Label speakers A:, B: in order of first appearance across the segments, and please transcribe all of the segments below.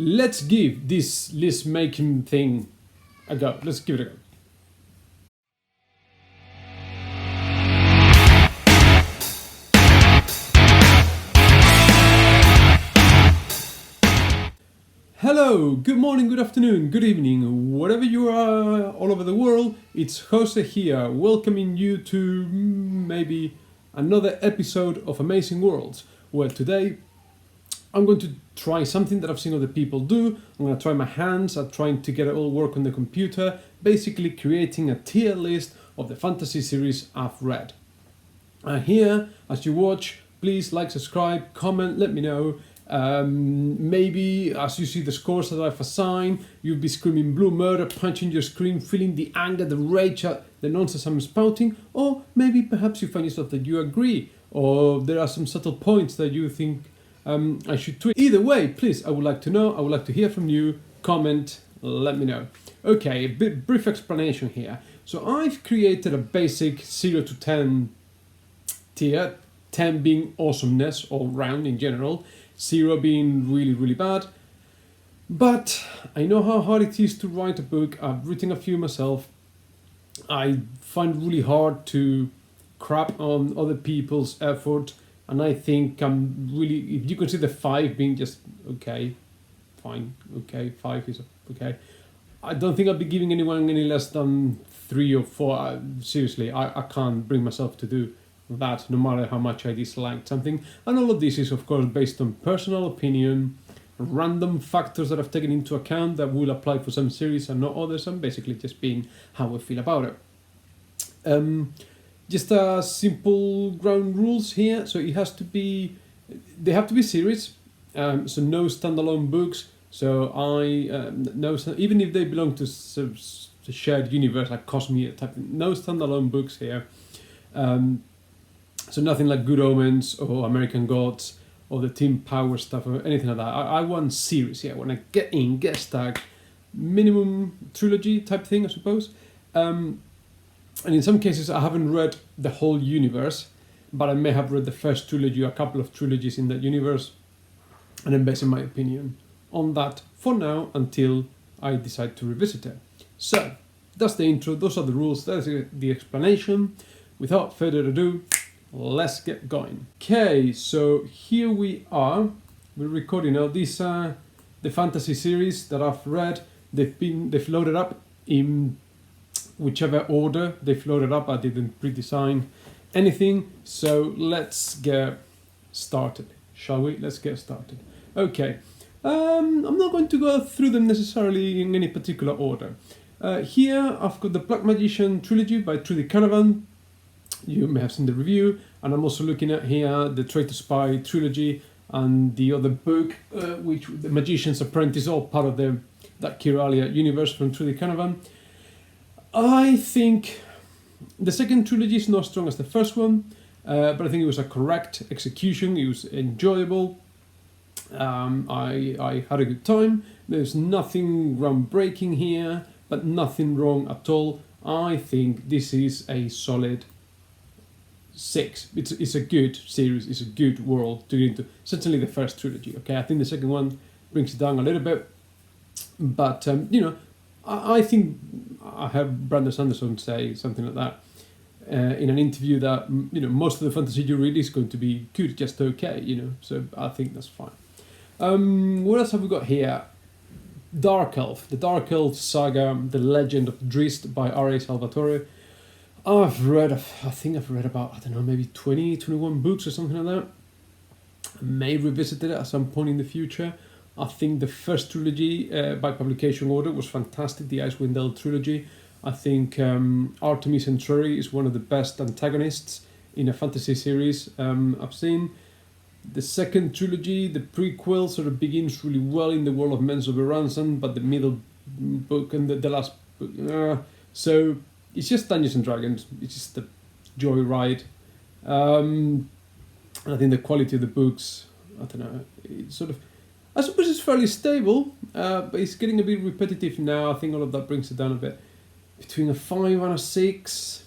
A: let's give this list making thing a go. Let's give it a go. Hello, good morning, good afternoon, good evening, wherever you are all over the world. It's Jose here, welcoming you to maybe another episode of Amazing Worlds, where today I'm going to try something that I've seen other people do. I'm going to try my hands at trying to get it all work on the computer, basically creating a tier list of the fantasy series I've read. Here, as you watch, please like, subscribe, comment, let me know. Maybe as you see the scores that I've assigned, you'll be screaming blue murder, punching your screen, feeling the anger, the rage at the nonsense I'm spouting, or maybe perhaps you find yourself that you agree, or there are some subtle points that you think I should tweet. Either way, please, I would like to know, I would like to hear from you, comment, let me know. Okay, a brief explanation here. So I've created a basic 0 to 10 tier, 10 being awesomeness all round in general, 0 being really, really bad. But I know how hard it is to write a book. I've written a few myself. I find it really hard to crap on other people's effort. And I think I'm really, if you consider 5 being just okay, fine, okay, 5 is okay. I don't think I'll be giving anyone any less than 3 or 4. Seriously, I can't bring myself to do that, no matter how much I disliked something. And all of this is of course based on personal opinion, random factors that I've taken into account that will apply for some series and not others, and basically just being how I feel about it. Just a simple ground rules here. So it has to be, they have to be series, so no standalone books. So no, even if they belong to shared universe like Cosmere type, no standalone books here. So nothing like Good Omens or American Gods or the Team Power stuff or anything like that. I want series, yeah. When I get stuck, minimum trilogy type thing, I suppose. And in some cases, I haven't read the whole universe, but I may have read the first trilogy, a couple of trilogies in that universe, and then basing my opinion on that for now until I decide to revisit it. So that's the intro. Those are the rules. That's the explanation. Without further ado, let's get going. Okay, so here we are. We're recording now. These are the fantasy series that I've read. They've loaded up in whichever order they've loaded up. I didn't pre-design anything. So let's get started, shall we? Let's get started. Okay. I'm not going to go through them necessarily in any particular order. Here I've got the Black Magician trilogy by Trudy Canavan. You may have seen the review, and I'm also looking at here the Traitor Spy trilogy and the other book, which the Magician's Apprentice, all part of that Kiralia universe from Trudy Canavan. I think the second trilogy is not as strong as the first one, but I think it was a correct execution. It was enjoyable. I had a good time. There's nothing groundbreaking here, but nothing wrong at all. I think this is a solid 6. It's a good series. It's a good world to get into. Certainly the first trilogy. Okay, I think the second one brings it down a little bit, but I think I heard Brandon Sanderson say something like that in an interview that most of the fantasy you read is going to be good, just okay. So I think that's fine. What else have we got here? Dark Elf, the Dark Elf saga, The Legend of Drizzt by R.A. Salvatore. I think I've read about, I don't know, maybe 20, 21 books or something like that. I may revisit it at some point in the future. I think the first trilogy by publication order was fantastic, the Icewind Dale trilogy. I think Artemis Entreri is one of the best antagonists in a fantasy series I've seen. The second trilogy, the prequel, sort of begins really well in the world of Menzo Beranson, but the middle book and the last book, so it's just Dungeons and Dragons. It's just a joyride. I think the quality of the books, I don't know, it's sort of, I suppose it's fairly stable, but it's getting a bit repetitive now. I think all of that brings it down a bit. Between a 5 and a 6.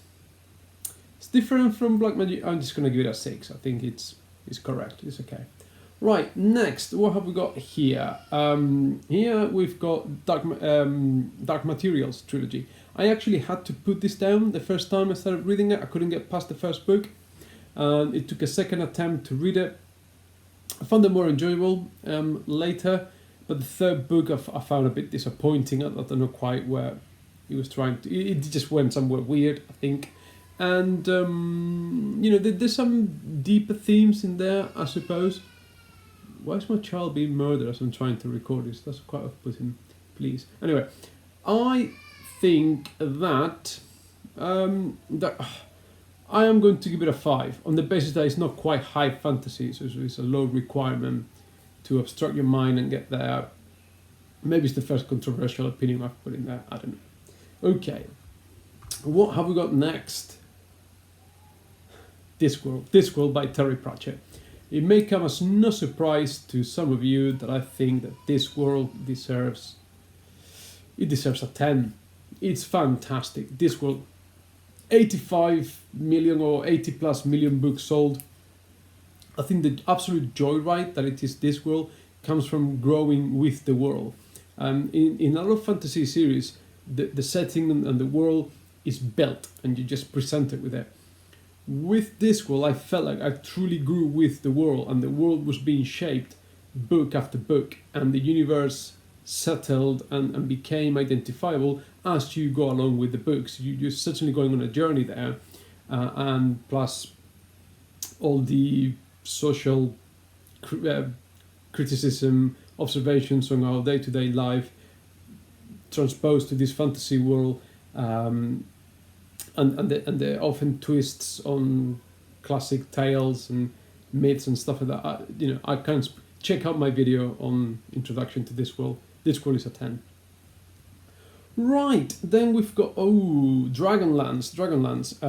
A: It's different from Black Magic. I'm just going to give it a 6. I think it's correct. It's okay. Right, next, what have we got here? Here we've got Dark Materials trilogy. I actually had to put this down the first time I started reading it. I couldn't get past the first book. It took a second attempt to read it. I found it more enjoyable later, but the third book I found a bit disappointing. I don't know quite where he was trying to... It just went somewhere weird, I think. And, there's some deeper themes in there, I suppose. Why is my child being murdered as I'm trying to record this? That's quite off-putting, please. Anyway, I think that I am going to give it a 5 on the basis that it's not quite high fantasy, so it's a low requirement to obstruct your mind and get there. Maybe it's the first controversial opinion I've put in there. I don't know. Okay, what have we got next? Discworld by Terry Pratchett. It may come as no surprise to some of you that I think that Discworld deserves a 10. It's fantastic. Discworld, 85 million or 80 plus million books sold. I think the absolute joyride that it is Discworld comes from growing with the world. In a lot of fantasy series, the setting and the world is built and you just present it with it. With Discworld, I felt like I truly grew with the world, and the world was being shaped book after book, and the universe settled and became identifiable as you go along with the books. You're certainly going on a journey there, and plus all the social criticism, observations on our day-to-day life transposed to this fantasy world. And the often twists on classic tales and myths and stuff like that. I can check out my video on Introduction to Discworld. Discworld is a 10. Right, then we've got Dragonlance. Dragonlance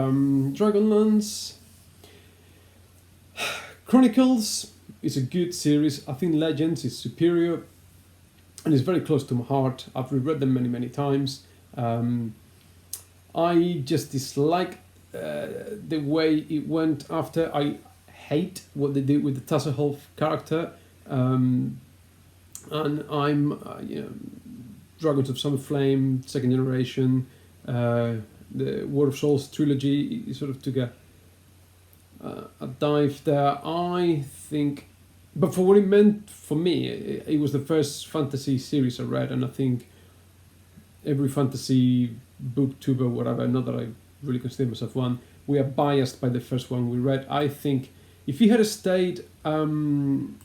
A: Chronicles is a good series. I think Legends is superior and it's very close to my heart. I've reread them many times. I just dislike the way it went after. I hate what they did with the Tasselhoff character. And I'm, Dragons of Summer Flame, second generation, the War of Souls trilogy, it sort of took a dive there. I think, but for what it meant for me, it was the first fantasy series I read, and I think every fantasy booktuber, whatever, not that I really consider myself one, we are biased by the first one we read. I think if he had stayed in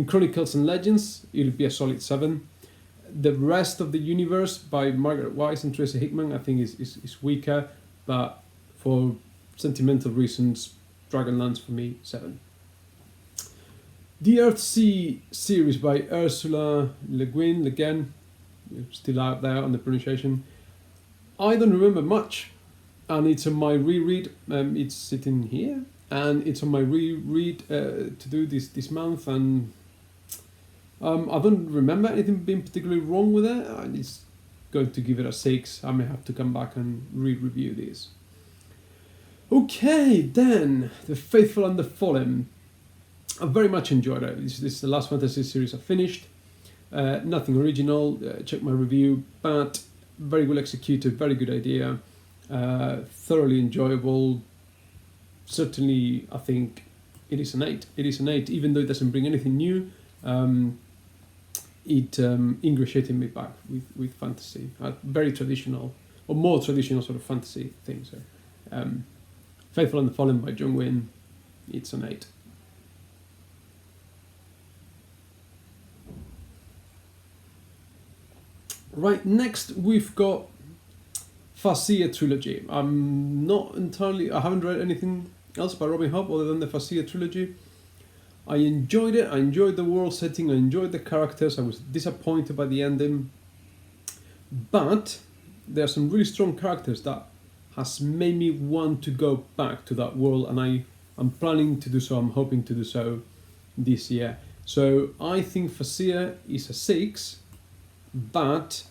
A: Chronicles and Legends, it would be a solid 7. The rest of the universe by Margaret Weiss and Tracy Hickman, I think is weaker, but for sentimental reasons, Dragonlance for me, 7. The Earthsea series by Ursula Le Guin, still out there on the pronunciation. I don't remember much, and it's on my reread. It's sitting here, and it's on my reread to do this month, and I don't remember anything being particularly wrong with it. I'm just going to give it a 6. I may have to come back and re-review this. Okay, then The Faithful and the Fallen. I very much enjoyed it. This is the last fantasy series I finished. Nothing original. Check my review, but very well executed, very good idea, thoroughly enjoyable. Certainly, I think it is an 8. It is an 8, even though it doesn't bring anything new. It ingratiated me back with fantasy, very traditional, or more traditional sort of fantasy things. So, Faithful and the Fallen by John Gwynne, it's an 8. Right, next we've got Farseer trilogy. I haven't read anything else by Robin Hobb other than the Farseer trilogy. I enjoyed it. I enjoyed the world setting. I enjoyed the characters. I was disappointed by the ending. But there are some really strong characters that has made me want to go back to that world, and I'm planning to do so. I'm hoping to do so this year. So I think Farseer is a 6. But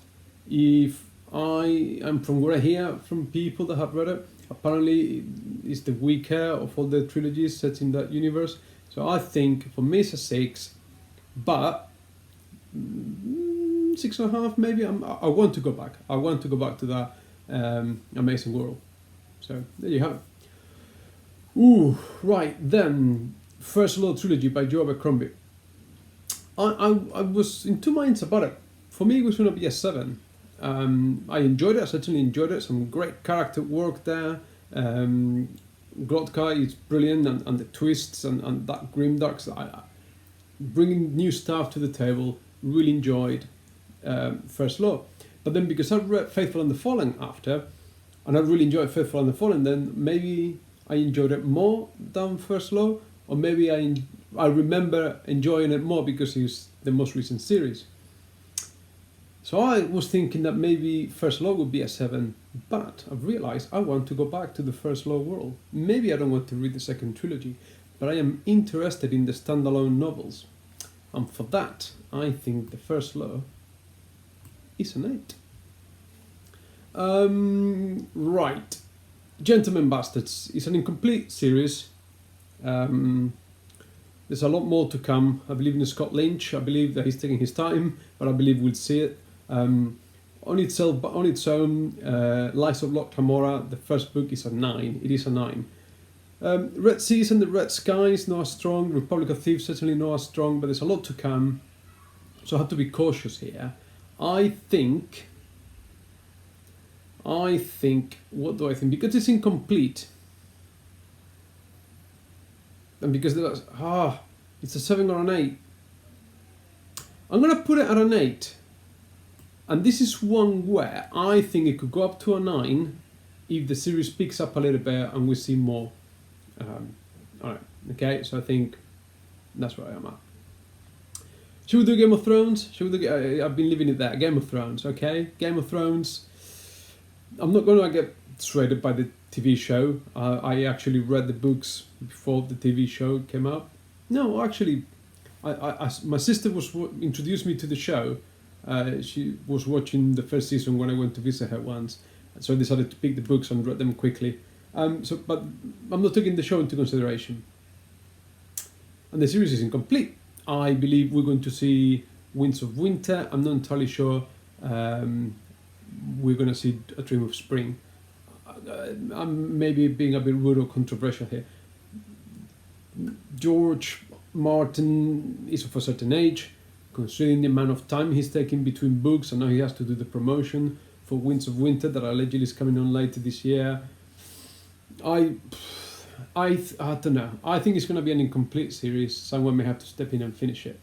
A: if I am from what I hear from people that have read it, apparently it's the weaker of all the trilogies set in that universe. So I think for me it's a 6, but 6.5 maybe. I want to go back. I want to go back to that amazing world. So there you have it. Ooh, right then. First Law trilogy by Joe Abercrombie. I was in two minds about it. For me, it was going to be a 7. I enjoyed it. I certainly enjoyed it. Some great character work there. Glottka is brilliant, and the twists and that grimdark. Bringing new stuff to the table. Really enjoyed First Law. But then because I read Faithful and the Fallen after, and I really enjoyed Faithful and the Fallen, then maybe I enjoyed it more than First Law, or maybe I remember enjoying it more because it's the most recent series. So I was thinking that maybe First Law would be a 7, but I've realized I want to go back to the First Law world. Maybe I don't want to read the second trilogy, but I am interested in the standalone novels. And for that, I think the First Law is an 8. Right. Gentlemen Bastards is an incomplete series. There's a lot more to come. I believe in Scott Lynch. I believe that he's taking his time, but I believe we'll see it. On its own, Lies of Locke Tamora, the first book, is a 9. It is a 9. Red Seas and the Red Skies, not as strong. Republic of Thieves, certainly not as strong, but there's a lot to come. So I have to be cautious here. I think, what do I think? Because it's incomplete, and because it's a 7 or an 8. I'm going to put it at an 8. And this is one where I think it could go up to a 9 if the series picks up a little bit and we see more. Alright, okay, so I think that's where I am at. Should we do Game of Thrones? I've been leaving it there. Game of Thrones, okay? Game of Thrones. I'm not going to get swayed by the TV show. I actually read the books before the TV show came out. No, actually, my sister introduced me to the show. She was watching the first season when I went to visit her once, so I decided to pick the books and read them quickly. But I'm not taking the show into consideration. And the series is incomplete. I believe we're going to see Winds of Winter. I'm not entirely sure we're going to see A Dream of Spring. I'm maybe being a bit rude or controversial here. George Martin is of a certain age, considering the amount of time he's taking between books, and now he has to do the promotion for Winds of Winter that allegedly is coming on later this year. I don't know. I think it's going to be an incomplete series. Someone may have to step in and finish it.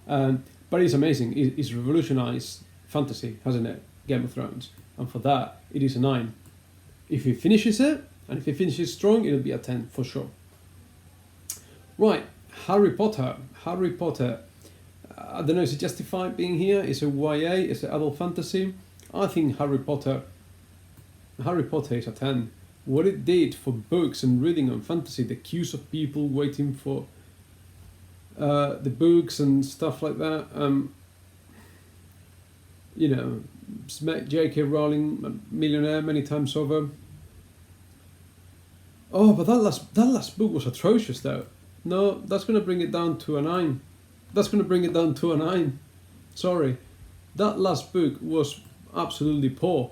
A: But it's amazing. It's revolutionized fantasy, hasn't it? Game of Thrones. And for that, it is a 9. If he finishes it, and if he finishes strong, it'll be a 10 for sure. Right, Harry Potter. I don't know, is it justified being here? Is it YA? Is it adult fantasy? I think Harry Potter is a 10. What it did for books and reading and fantasy, the queues of people waiting for the books and stuff like that. J.K. Rowling, a millionaire many times over. Oh, but that last book was atrocious though. No, that's going to bring it down to a 9. Sorry. That last book was absolutely poor.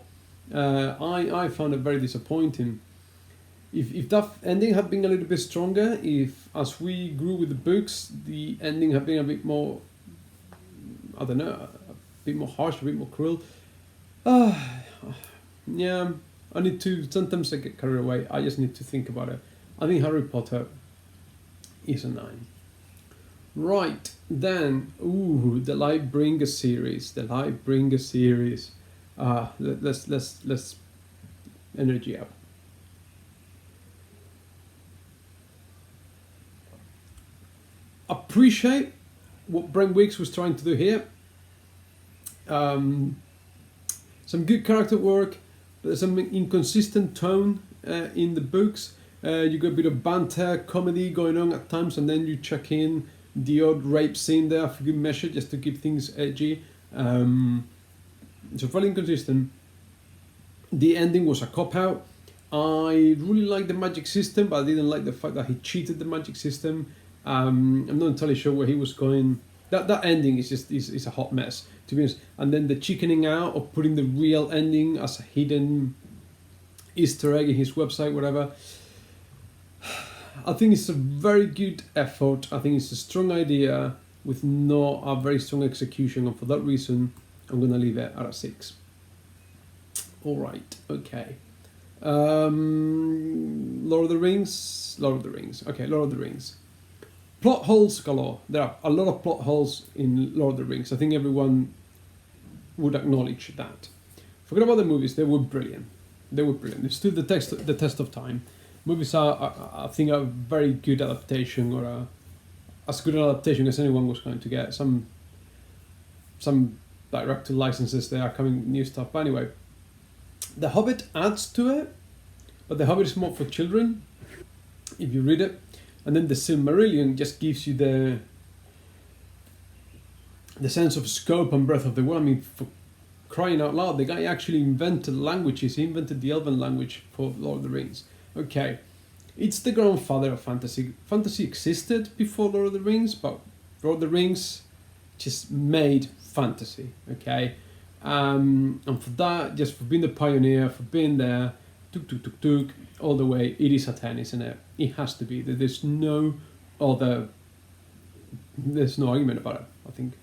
A: I found it very disappointing. If that ending had been a little bit stronger, if as we grew with the books, the ending had been a bit more, I don't know, a bit more harsh, a bit more cruel. Yeah, I need to, sometimes I get carried away. I just need to think about it. I think Harry Potter is a 9. Right, then, the Lightbringer series. Let's energy up. Appreciate what Brent Weeks was trying to do here. Some good character work, but there's some inconsistent tone in the books. You got a bit of banter, comedy going on at times, and then you check in the odd rape scene there for good measure, just to keep things edgy. So fairly inconsistent. The ending was a cop-out. I really liked the magic system, but I didn't like the fact that he cheated the magic system. I'm not entirely sure where he was going. That ending is just is a hot mess, to be honest. And then the chickening out of putting the real ending as a hidden Easter egg in his website, whatever. I think it's a very good effort. I think it's a strong idea with not a very strong execution, and for that reason, I'm gonna leave it at a 6. All right, okay. Lord of the Rings. Okay, Lord of the Rings. Plot holes galore. There are a lot of plot holes in Lord of the Rings. I think everyone would acknowledge that. Forget about the movies; they were brilliant. They stood the test of time. Movies are, I think, a very good adaptation, or as good an adaptation as anyone was going to get. Some director licenses, they are coming new stuff. But anyway, The Hobbit adds to it, but The Hobbit is more for children, if you read it. And then The Silmarillion just gives you the sense of scope and breadth of the world. I mean, for crying out loud, the guy actually invented languages. He invented the Elven language for Lord of the Rings. Okay, it's the grandfather of fantasy. Fantasy existed before Lord of the Rings, but Lord of the Rings just made fantasy, okay? And for that, just for being the pioneer, for being there, all the way, it is a 10, isn't it? It has to be. There's no argument about it, I think.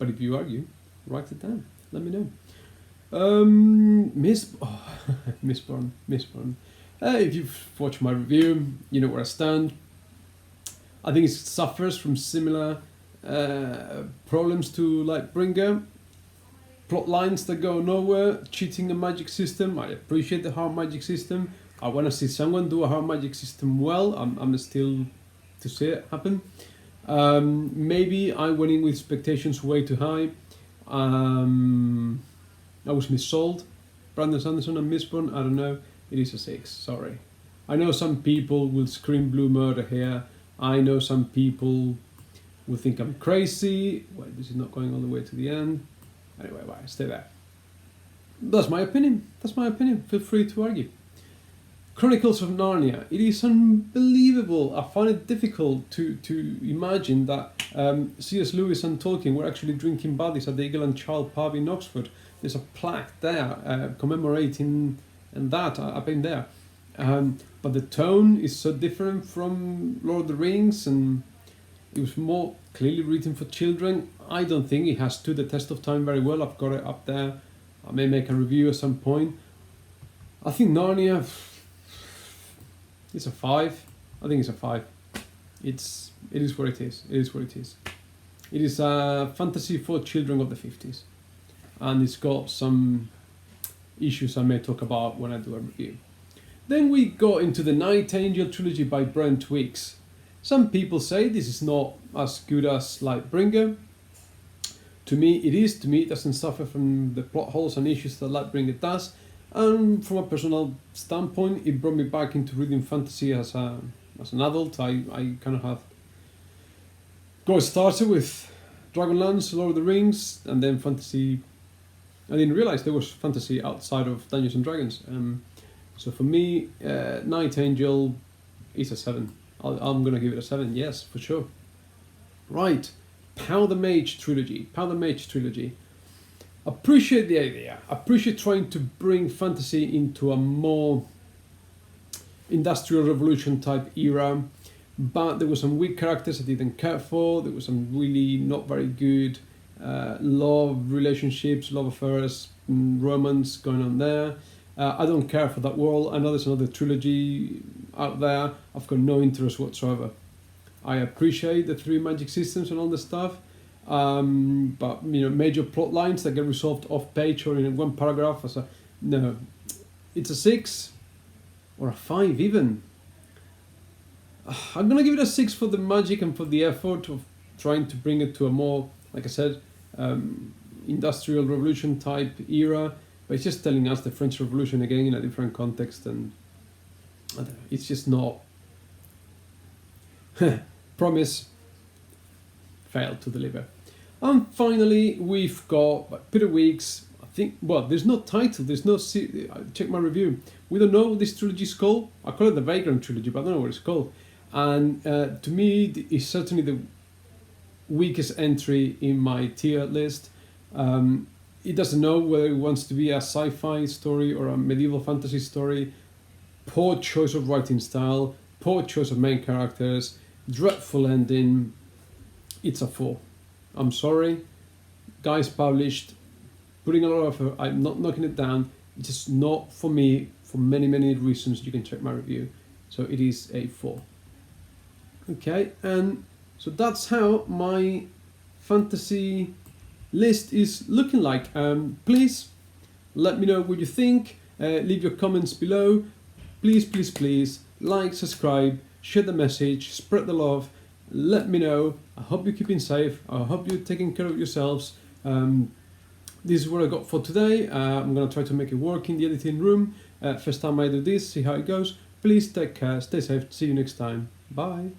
A: But if you argue, write it down. Let me know. Mistborn. If you've watched my review, you know where I stand. I think it suffers from similar problems to Lightbringer. Plot lines that go nowhere, cheating the magic system. I appreciate the hard magic system. I want to see someone do a hard magic system well. I'm still to see it happen. Maybe I went in with expectations way too high. I was missold. Brandon Sanderson and Mistborn, I don't know. It is a 6, sorry. I know some people will scream blue murder here. I know some people will think I'm crazy. Wait, this is not going all the way to the end. Anyway, bye, stay there. That's my opinion. Feel free to argue. Chronicles of Narnia. It is unbelievable. I find it difficult to imagine that C.S. Lewis and Tolkien were actually drinking buddies at the Eagle and Child pub in Oxford. There's a plaque there commemorating that. I've been there. But the tone is so different from Lord of the Rings, and it was more clearly written for children. I don't think it has stood the test of time very well. I've got it up there. I may make a review at some point. I think Narnia, it's a 5. I think it's a 5. It is what it is. It is a fantasy for children of the 50s. And it's got some issues I may talk about when I do a review. Then we go into the Night Angel trilogy by Brent Weeks. Some people say this is not as good as Lightbringer. To me, it is. To me, it doesn't suffer from the plot holes and issues that Lightbringer does. And from a personal standpoint, it brought me back into reading fantasy as an adult. I kind of have got started with Dragonlance, Lord of the Rings, and then fantasy. I didn't realize there was fantasy outside of Dungeons and Dragons. So for me, Night Angel is a 7. I'm going to give it a 7, yes, for sure. Right, Pow the Mage trilogy. Appreciate the idea. Appreciate trying to bring fantasy into a more Industrial Revolution type era, but there were some weak characters I didn't care for. There was some really not very good love relationships, love affairs, romance going on there. I don't care for that world. I know there's another trilogy out there. I've got no interest whatsoever. I appreciate the 3 magic systems and all the stuff, but major plot lines that get resolved off page or in one paragraph. No, it's a 6 or a 5 even. I'm gonna give it a 6 for the magic and for the effort of trying to bring it to a more, like I said, Industrial Revolution type era. But it's just telling us the French Revolution again in a different context, and I don't know, it's just not. Promise, failed to deliver. And finally, we've got Peter Weeks. I think, well, there's no title, there's no. Check my review. We don't know what this trilogy is called. I call it the Vagrant trilogy, but I don't know what it's called. and to me it's certainly the weakest entry in my tier list. It doesn't know whether it wants to be a sci-fi story or a medieval fantasy story. Poor choice of writing style, poor choice of main characters, dreadful ending. It's a 4. I'm sorry. Guys published, putting a lot of effort. I'm not knocking it down. It's just not for me for many reasons. You can check my review. So it is a 4. Okay, and so that's how my fantasy list is looking like. Please let me know what you think. Leave your comments below. Please like, subscribe, share the message, spread the love. Let me know. I hope you're keeping safe. I hope you're taking care of yourselves. This is what I got for today. I'm gonna try to make it work in the editing room. First time I do this, see how it goes. Please take care, stay safe, see you next time. Bye.